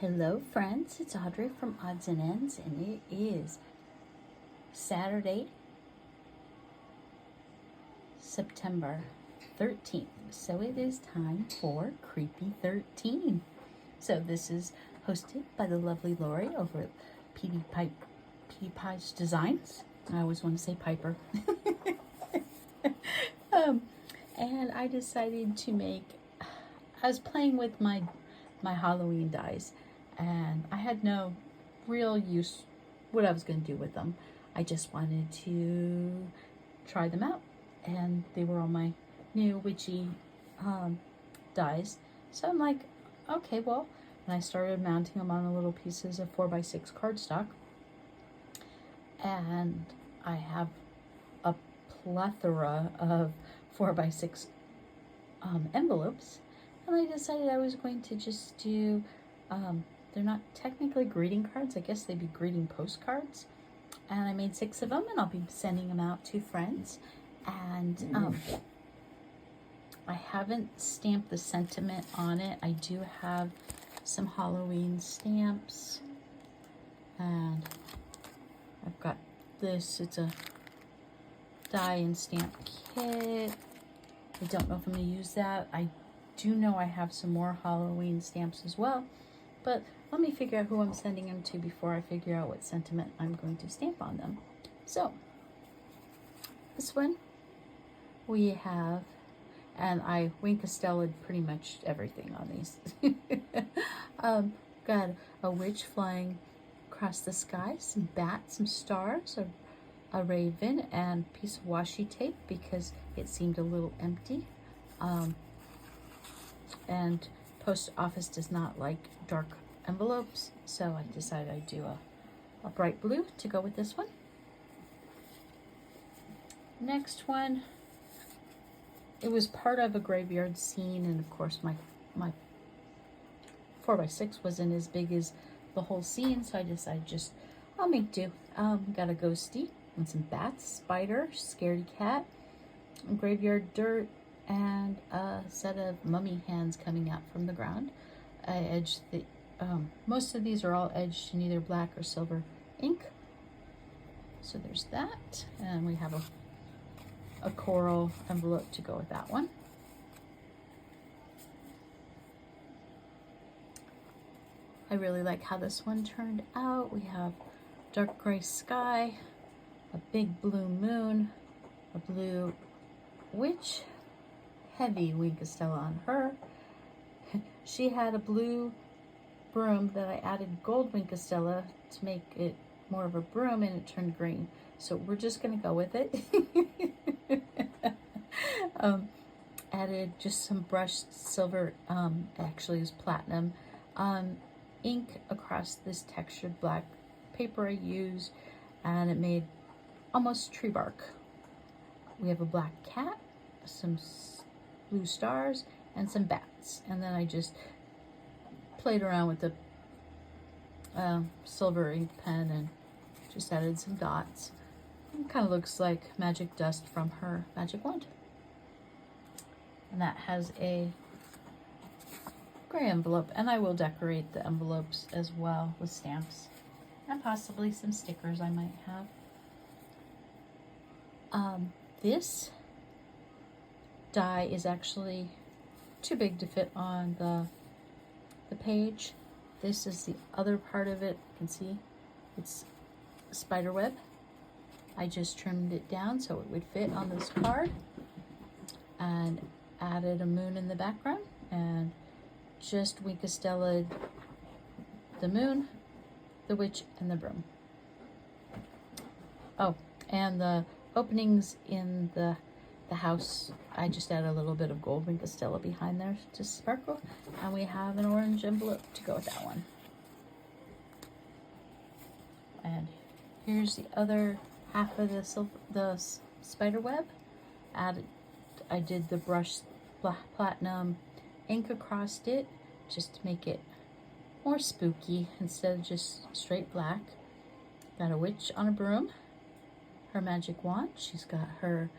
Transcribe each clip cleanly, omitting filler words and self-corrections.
Hello friends, it's Audrey from Odds and Ends, and it is Saturday, September 13th. So it is time for Creepy 13. So this is hosted by the lovely Lori over at PD Pie's Designs. I always want to say Piper. And I decided to I was playing with my Halloween dies, and I had no real use what I was going to do with them. I just wanted to try them out, and they were all my new witchy dies. So I'm like, okay, well, and I started mounting them on the little pieces of 4x6 cardstock, and I have a plethora of 4x6 envelopes. And I decided I was going to just do, they're not technically greeting cards. I guess they'd be greeting postcards. And I made 6 of them, and I'll be sending them out to friends. And I haven't stamped the sentiment on it. I do have some Halloween stamps. And I've got this. It's a die and stamp kit. I don't know if I'm going to use that. I do know I have some more Halloween stamps as well, but let me figure out who I'm sending them to before I figure out what sentiment I'm going to stamp on them. So this one we have, and I Winkastella'd pretty much everything on these. Got a witch flying across the sky, some bats, some stars, a raven, and a piece of washi tape because it seemed a little empty. And post office does not like dark envelopes, so I decided I'd do a bright blue to go with this one. Next one, it was part of a graveyard scene, and of course my 4x6 wasn't as big as the whole scene, so I decided I'll make do. Got a ghosty and some bats, spider, scaredy cat, graveyard dirt, and a set of mummy hands coming out from the ground. I edged the, most of these are all edged in either black or silver ink. So there's that, and we have a coral envelope to go with that one. I really like how this one turned out. We have dark gray sky, a big blue moon, a blue witch, heavy Winkastella on her. She had a blue broom that I added gold Winkastella to make it more of a broom, and it turned green. So we're just going to go with it. Added just some brushed silver, actually it was platinum, ink across this textured black paper I used, and it made almost tree bark. We have a black cat, some blue stars, and some bats, and then I just played around with the silver ink pen and just added some dots. It kind of looks like magic dust from her magic wand. And that has a gray envelope, and I will decorate the envelopes as well with stamps and possibly some stickers I might have. This die is actually too big to fit on the page. This is the other part of it. You can see it's spider web. I just trimmed it down so it would fit on this card, and added a moon in the background, and just Winkastella'd the moon, the witch, and the broom. Oh, and the openings in the house, I just add a little bit of gold Winkastella behind there to sparkle, and we have an orange envelope to go with that one. And here's the other half of the spider web. I did the brushed platinum ink across it just to make it more spooky instead of just straight black. Got a witch on a broom, her magic wand. She's got her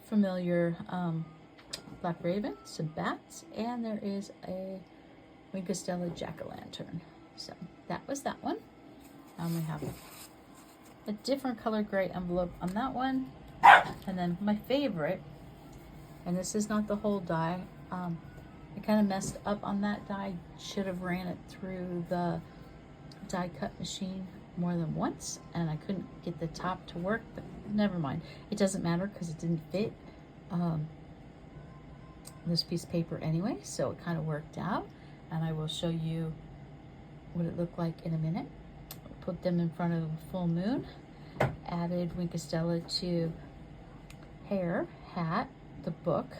familiar black raven, some bats, and there is a Winkostella Jack-o'-lantern. So that was that one. We have a different color gray envelope on that one. And then my favorite, and this is not the whole die. I kind of messed up on that die. Should have ran it through the die cut machine more than once, and I couldn't get the top to work, but never mind. It doesn't matter because it didn't fit this piece of paper anyway, so it kind of worked out, and I will show you what it looked like in a minute. Put them in front of a full moon, added Winkostella to hair, hat, the book,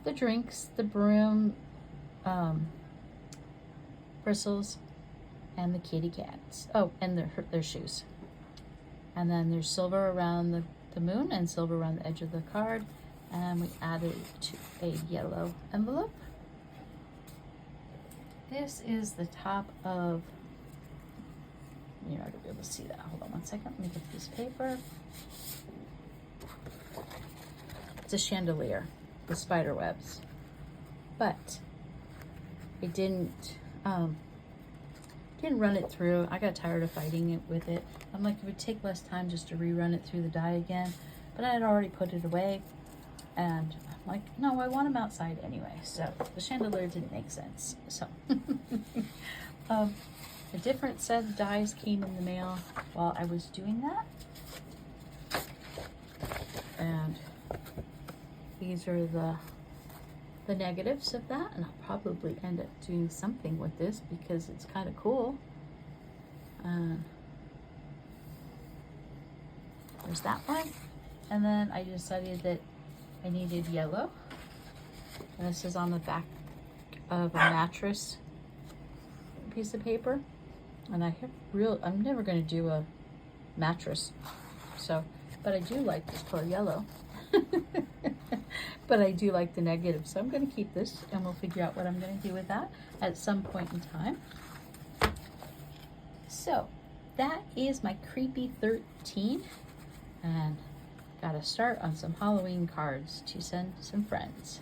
the drinks, the broom, bristles, and the kitty cats. Oh, and their shoes. And then there's silver around the moon and silver around the edge of the card. And we added to a yellow envelope. This is the top of, you're not gonna be able to see that. Hold on one second, let me get this paper. It's a chandelier with spider webs. But it didn't run it through. I got tired of fighting it with it. I'm like, it would take less time just to rerun it through the die again, but I had already put it away, and I'm like, no, I want them outside anyway, so the chandelier didn't make sense. So a different set of dies came in the mail while I was doing that, and these are the negatives of that, and I'll probably end up doing something with this because it's kind of cool. There's that one, and then I decided that I needed yellow, and this is on the back of a mattress piece of paper, and I'm never going to do a mattress, so, but I do like this color yellow. But I do like the negative, so I'm going to keep this, and we'll figure out what I'm going to do with that at some point in time. So that is my Creepy 13, and got to start on some Halloween cards to send some friends.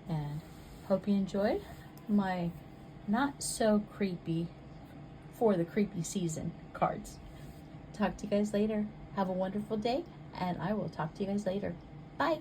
And hope you enjoyed my not so creepy for the creepy season cards. Talk to you guys later. Have a wonderful day, and I will talk to you guys later. Bye.